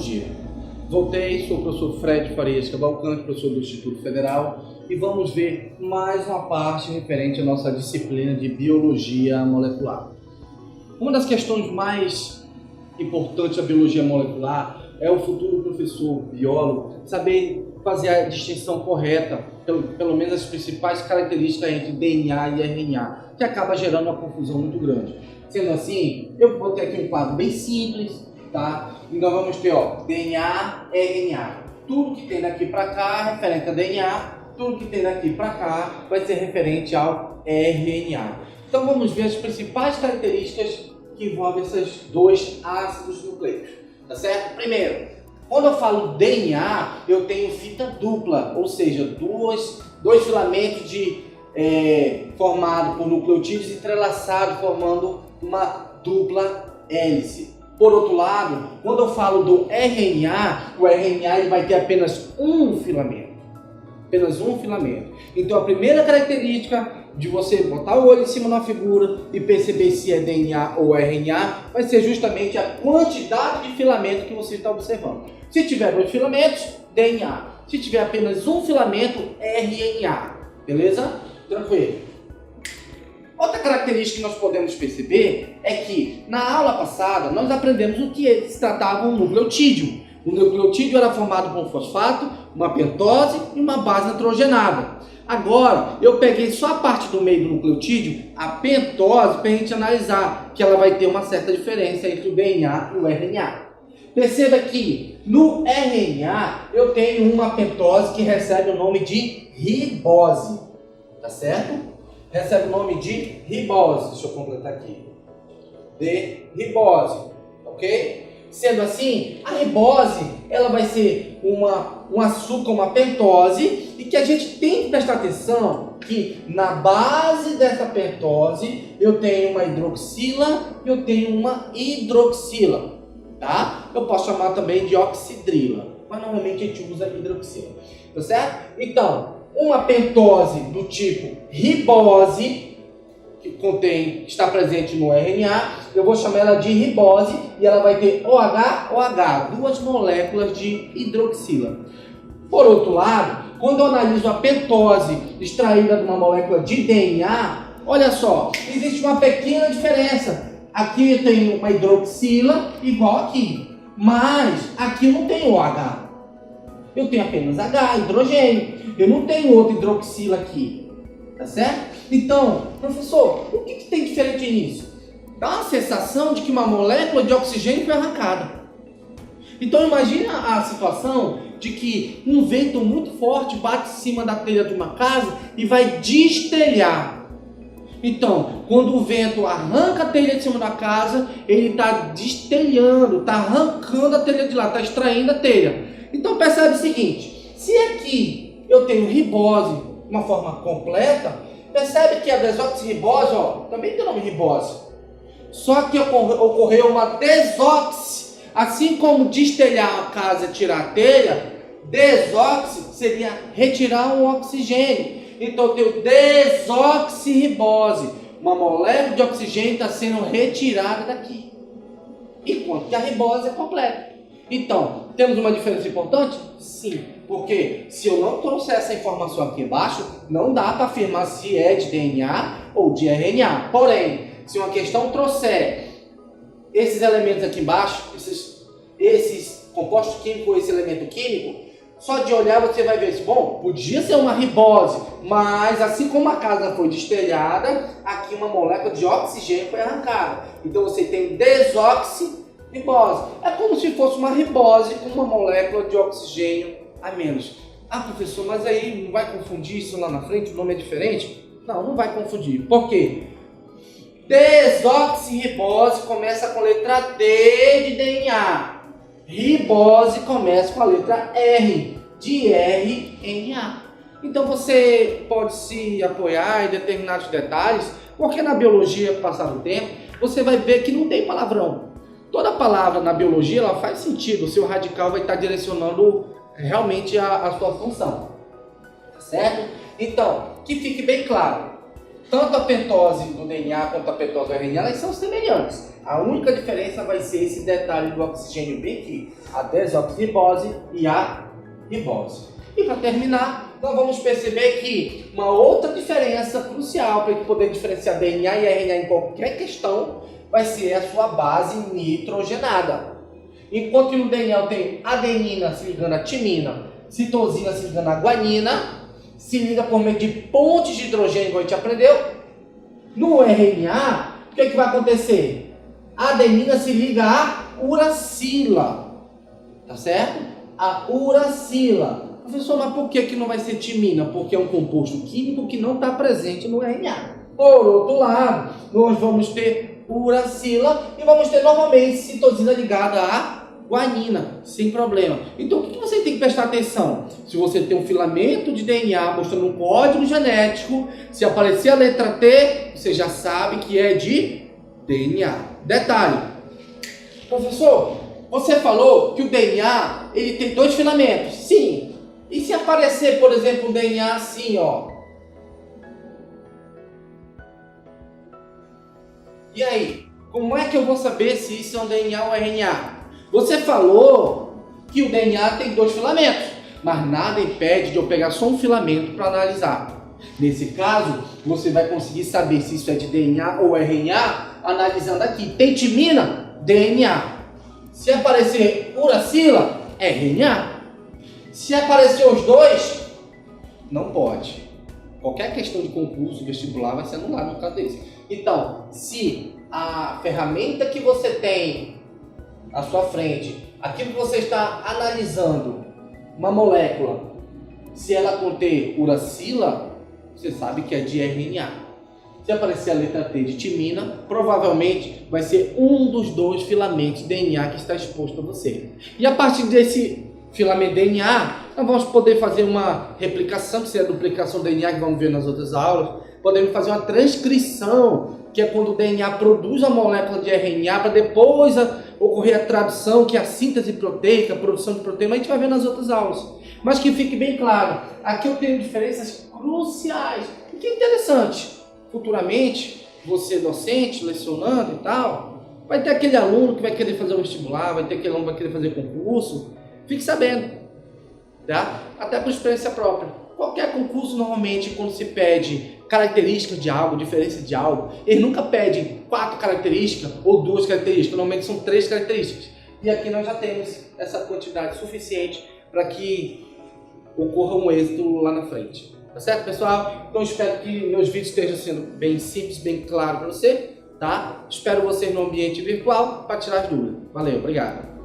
dia. Voltei, sou o professor Fred Farias Cavalcante, professor do Instituto Federal, e vamos ver mais uma parte referente à nossa disciplina de Biologia Molecular. Uma das questões mais importantes da Biologia Molecular é o futuro professor biólogo saber fazer a distinção correta, pelo menos as principais características entre DNA e RNA, que acaba gerando uma confusão muito grande. Sendo assim, eu vou ter aqui um quadro bem simples, tá? Então vamos ter, DNA, RNA. Tudo que tem daqui para cá é referente a DNA, tudo que tem daqui para cá vai ser referente ao RNA. Então vamos ver as principais características que envolvem esses dois ácidos nucleicos, tá certo? Primeiro, quando eu falo DNA, eu tenho fita dupla, ou seja, dois filamentos formados por nucleotídeos entrelaçados, formando uma dupla hélice. Por outro lado, quando eu falo do RNA, o RNA ele vai ter apenas um filamento. Apenas um filamento. Então a primeira característica de você botar o olho em cima da figura e perceber se é DNA ou RNA vai ser justamente a quantidade de filamento que você está observando. Se tiver dois filamentos, DNA. Se tiver apenas um filamento, RNA. Beleza? Tranquilo. Outra característica que nós podemos perceber é que na aula passada nós aprendemos o que se tratava um nucleotídeo. O nucleotídeo era formado por um fosfato, uma pentose e uma base nitrogenada. Agora, eu peguei só a parte do meio do nucleotídeo, a pentose, para a gente analisar, que ela vai ter uma certa diferença entre o DNA e o RNA. Perceba que no RNA eu tenho uma pentose que recebe o nome de ribose, tá certo? Recebe o nome de ribose, deixa eu completar aqui, de ribose, ok? Sendo assim, a ribose ela vai ser um açúcar, uma pentose, e que a gente tem que prestar atenção que na base dessa pentose eu tenho uma hidroxila e eu tenho uma hidroxila, tá? Eu posso chamar também de oxidrila, mas normalmente a gente usa hidroxila, tá certo? Então, uma pentose do tipo ribose, que está presente no RNA, eu vou chamar ela de ribose e ela vai ter OH, duas moléculas de hidroxila. Por outro lado, quando eu analiso a pentose extraída de uma molécula de DNA, olha só, existe uma pequena diferença. Aqui eu tenho uma hidroxila igual aqui, mas aqui eu não tenho OH. Eu tenho apenas H, hidrogênio. Eu não tenho outra hidroxila aqui, tá certo? Então, professor, o que tem diferente nisso? Dá uma sensação de que uma molécula de oxigênio foi arrancada. Então imagina a situação de que um vento muito forte bate em cima da telha de uma casa e vai destelhar. Então, quando o vento arranca a telha de cima da casa, ele está destelhando, está arrancando a telha de lá, está extraindo a telha. Então percebe o seguinte, se aqui eu tenho ribose, uma forma completa, percebe que a desoxirribose, também tem o nome ribose. Só que ocorreu uma desoxi, assim como destelhar a casa e tirar a telha, desoxi seria retirar o oxigênio. Então eu tenho desoxirribose, uma molécula de oxigênio está sendo retirada daqui, enquanto que a ribose é completa. Então, temos uma diferença importante? Sim, porque se eu não trouxer essa informação aqui embaixo, não dá para afirmar se é de DNA ou de RNA. Porém, se uma questão trouxer esses elementos aqui embaixo, esses compostos químicos, esse elemento químico, só de olhar você vai ver, bom, podia ser uma ribose, mas assim como a casa foi destelhada, aqui uma molécula de oxigênio foi arrancada. Então você tem desoxirribose. É como se fosse uma ribose com uma molécula de oxigênio a menos. Ah, professor, mas aí não vai confundir isso lá na frente? O nome é diferente? Não, não vai confundir. Por quê? Desoxirribose começa com a letra D de DNA. Ribose começa com a letra R de RNA. Então você pode se apoiar em determinados detalhes, porque na biologia, passado o tempo, você vai ver que não tem palavrão. Toda palavra na biologia ela faz sentido, o seu radical vai estar direcionando realmente a sua função, tá certo? Então, que fique bem claro, tanto a pentose do DNA quanto a pentose do RNA, elas são semelhantes. A única diferença vai ser esse detalhe do oxigênio bem aqui, a desoxirribose e a ribose. E para terminar, nós vamos perceber que uma outra diferença crucial para poder diferenciar DNA e RNA em qualquer questão vai ser a sua base nitrogenada. Enquanto no DNA tem adenina se ligando a timina, citosina se ligando a guanina, se liga por meio de pontes de hidrogênio, como a gente aprendeu. No RNA, o que vai acontecer? A adenina se liga a uracila, tá certo? A uracila. Professor, mas por que não vai ser timina? Porque é um composto químico que não está presente no RNA. Por outro lado, nós vamos ter uracila e vamos ter normalmente citosina ligada a guanina, sem problema. Então, o que você tem que prestar atenção? Se você tem um filamento de DNA mostrando um código genético, se aparecer a letra T, você já sabe que é de DNA. Detalhe, professor, você falou que o DNA ele tem 2 filamentos. Sim. E se aparecer, por exemplo, um DNA assim, ó? E aí? Como é que eu vou saber se isso é um DNA ou RNA? Você falou que o DNA tem 2 filamentos, mas nada impede de eu pegar só um filamento para analisar. Nesse caso, você vai conseguir saber se isso é de DNA ou RNA analisando aqui. Tem timina? DNA. Se aparecer uracila, RNA. Se aparecer os 2, não pode. Qualquer questão de concurso vestibular vai ser anulada no caso desse. Então, se a ferramenta que você tem à sua frente, aquilo que você está analisando, uma molécula, se ela conter uracila, você sabe que é de RNA. Se aparecer a letra T de timina, provavelmente vai ser um dos 2 filamentos de DNA que está exposto a você. E a partir desse filamento DNA, nós vamos poder fazer uma replicação, que seria a duplicação do DNA, que vamos ver nas outras aulas. Podemos fazer uma transcrição, que é quando o DNA produz a molécula de RNA para depois ocorrer a tradução, que é a síntese proteica, a produção de proteína. A gente vai ver nas outras aulas. Mas que fique bem claro, aqui eu tenho diferenças cruciais. O que é interessante, futuramente, você docente, lecionando e tal, vai ter aquele aluno que vai querer fazer um vestibular, vai ter aquele aluno que vai querer fazer concurso. Fique sabendo, tá? Até por experiência própria. Qualquer concurso, normalmente, quando se pede características de algo, diferença de algo, eles nunca pedem 4 características ou 2 características, normalmente são 3 características. E aqui nós já temos essa quantidade suficiente para que ocorra um êxito lá na frente. Tá certo, pessoal? Então, espero que meus vídeos estejam sendo bem simples, bem claros para você, tá? Espero vocês no ambiente virtual para tirar as dúvidas. Valeu, obrigado.